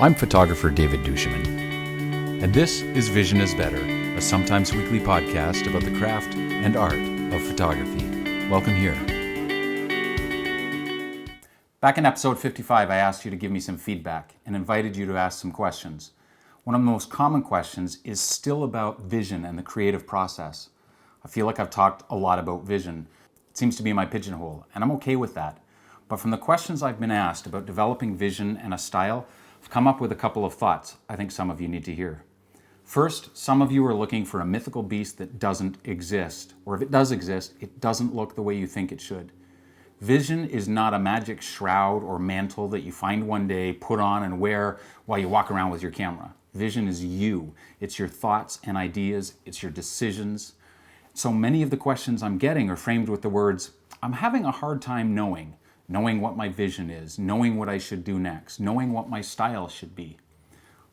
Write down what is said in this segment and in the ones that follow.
I'm photographer David duChemin, and this is Vision is Better, a sometimes weekly podcast about the craft and art of photography. Welcome here. Back in episode 55, I asked you to give me some feedback and invited you to ask some questions. One of the most common questions is still about vision and the creative process. I feel like I've talked a lot about vision. It seems to be my pigeonhole, and I'm okay with that. But from the questions I've been asked about developing vision and a style, I've come up with a couple of thoughts I think some of you need to hear. First, some of you are looking for a mythical beast that doesn't exist, or if it does exist, it doesn't look the way you think it should. Vision is not a magic shroud or mantle that you find one day, put on and wear while you walk around with your camera. Vision is you. It's your thoughts and ideas. It's your decisions. So many of the questions I'm getting are framed with the words, I'm having a hard time knowing what my vision is, knowing what I should do next, knowing what my style should be.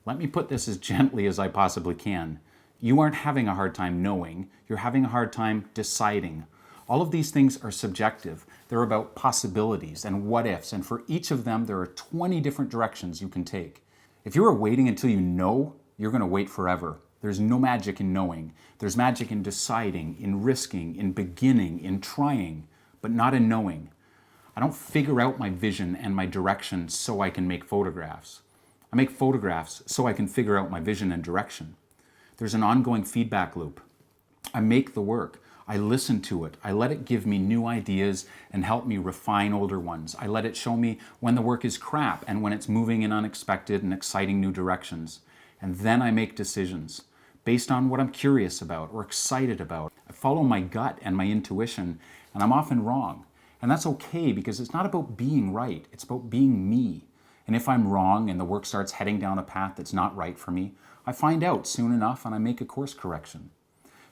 Let me put this as gently as I possibly can. You aren't having a hard time knowing, you're having a hard time deciding. All of these things are subjective. They're about possibilities and what ifs, and for each of them, there are 20 different directions you can take. If you are waiting until you know, you're going to wait forever. There's no magic in knowing. There's magic in deciding, in risking, in beginning, in trying, but not in knowing. I don't figure out my vision and my direction so I can make photographs. I make photographs so I can figure out my vision and direction. There's an ongoing feedback loop. I make the work. I listen to it. I let it give me new ideas and help me refine older ones. I let it show me when the work is crap and when it's moving in unexpected and exciting new directions. And then I make decisions based on what I'm curious about or excited about. I follow my gut and my intuition, and I'm often wrong. And that's okay because it's not about being right, it's about being me. And if I'm wrong and the work starts heading down a path that's not right for me, I find out soon enough and I make a course correction.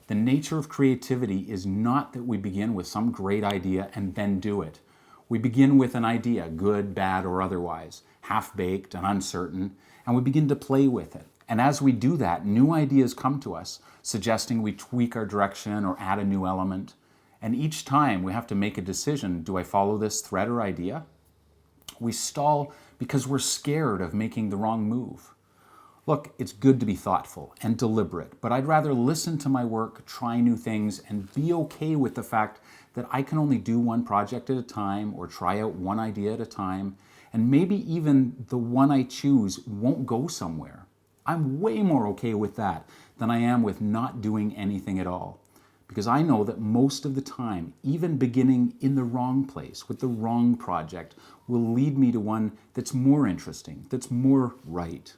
The nature of creativity is not that we begin with some great idea and then do it. We begin with an idea, good, bad, or otherwise, half-baked and uncertain, and we begin to play with it. And as we do that, new ideas come to us, suggesting we tweak our direction or add a new element. And each time we have to make a decision, do I follow this thread or idea? We stall because we're scared of making the wrong move. Look, it's good to be thoughtful and deliberate, but I'd rather listen to my work, try new things, and be okay with the fact that I can only do one project at a time or try out one idea at a time, and maybe even the one I choose won't go somewhere. I'm way more okay with that than I am with not doing anything at all. Because I know that most of the time, even beginning in the wrong place with the wrong project will lead me to one that's more interesting, that's more right.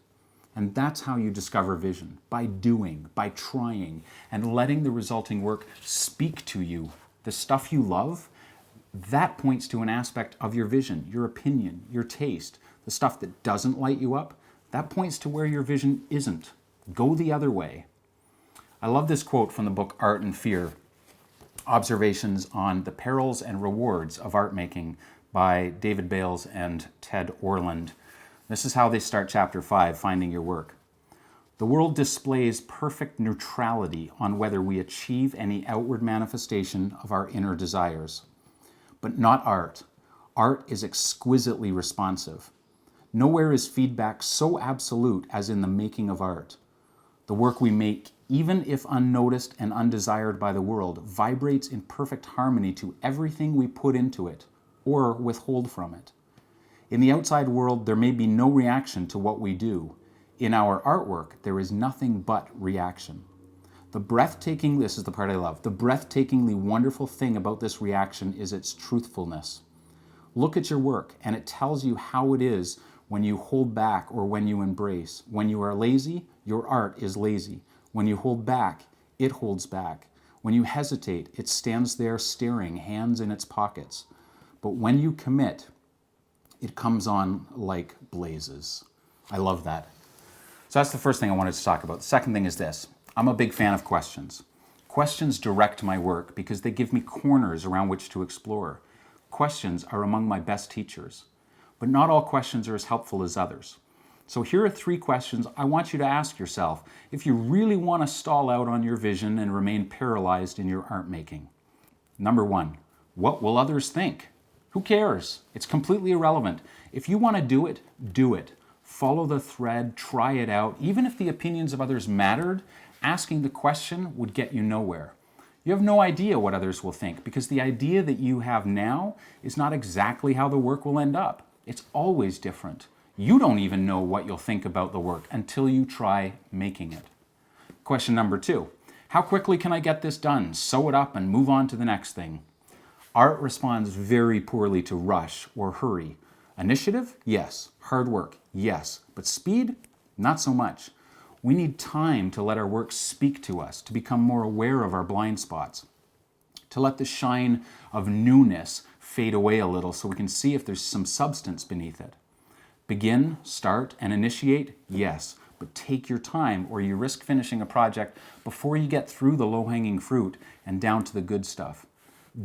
And that's how you discover vision, by doing, by trying, and letting the resulting work speak to you. The stuff you love, that points to an aspect of your vision, your opinion, your taste. The stuff that doesn't light you up, that points to where your vision isn't. Go the other way. I love this quote from the book Art and Fear, Observations on the Perils and Rewards of Art Making by David Bales and Ted Orland. This is how they start chapter 5, Finding Your Work. The world displays perfect neutrality on whether we achieve any outward manifestation of our inner desires. But not art. Art is exquisitely responsive. Nowhere is feedback so absolute as in the making of art. The work we make, even if unnoticed and undesired by the world, vibrates in perfect harmony to everything we put into it or withhold from it. In the outside world, there may be no reaction to what we do. In our artwork, there is nothing but reaction. This is the part I love, the breathtakingly wonderful thing about this reaction is its truthfulness. Look at your work, and it tells you how it is when you hold back or when you embrace. When you are lazy, your art is lazy. When you hold back, it holds back. When you hesitate, it stands there staring, hands in its pockets. But when you commit, it comes on like blazes. I love that. So that's the first thing I wanted to talk about. The second thing is this. I'm a big fan of questions. Questions direct my work because they give me corners around which to explore. Questions are among my best teachers. But not all questions are as helpful as others. So here are 3 questions I want you to ask yourself if you really want to stall out on your vision and remain paralyzed in your art making. Number 1, what will others think? Who cares? It's completely irrelevant. If you want to do it, do it. Follow the thread, try it out. Even if the opinions of others mattered, asking the question would get you nowhere. You have no idea what others will think because the idea that you have now is not exactly how the work will end up. It's always different. You don't even know what you'll think about the work until you try making it. Question number 2. How quickly can I get this done? Sew it up and move on to the next thing. Art responds very poorly to rush or hurry. Initiative? Yes. Hard work? Yes. But speed? Not so much. We need time to let our work speak to us, to become more aware of our blind spots, to let the shine of newness fade away a little so we can see if there's some substance beneath it. Begin, start, and initiate? Yes. But take your time or you risk finishing a project before you get through the low-hanging fruit and down to the good stuff.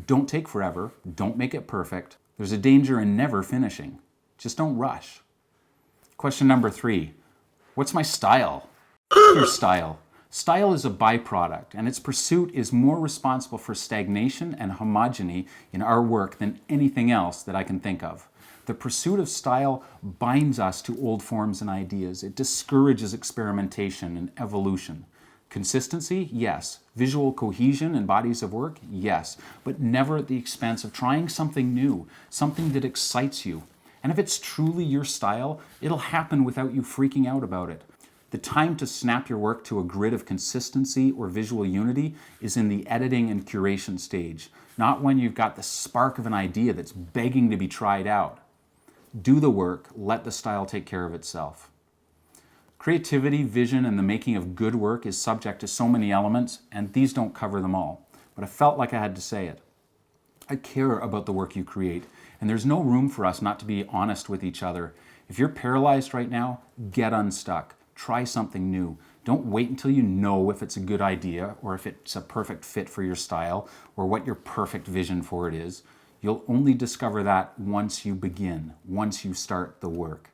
Don't take forever. Don't make it perfect. There's a danger in never finishing. Just don't rush. Question number 3. What's my style? Your style. Style is a byproduct, and its pursuit is more responsible for stagnation and homogeny in our work than anything else that I can think of. The pursuit of style binds us to old forms and ideas. It discourages experimentation and evolution. Consistency? Yes. Visual cohesion in bodies of work? Yes. But never at the expense of trying something new, something that excites you. And if it's truly your style, it'll happen without you freaking out about it. The time to snap your work to a grid of consistency or visual unity is in the editing and curation stage, not when you've got the spark of an idea that's begging to be tried out. Do the work, let the style take care of itself. Creativity, vision, and the making of good work is subject to so many elements, and these don't cover them all. But I felt like I had to say it. I care about the work you create, and there's no room for us not to be honest with each other. If you're paralyzed right now, get unstuck. Try something new. Don't wait until you know if it's a good idea or if it's a perfect fit for your style or what your perfect vision for it is. You'll only discover that once you begin, once you start the work.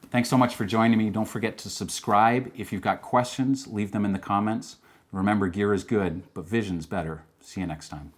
Thanks so much for joining me. Don't forget to subscribe. If you've got questions, leave them in the comments. Remember, gear is good, but vision's better. See you next time.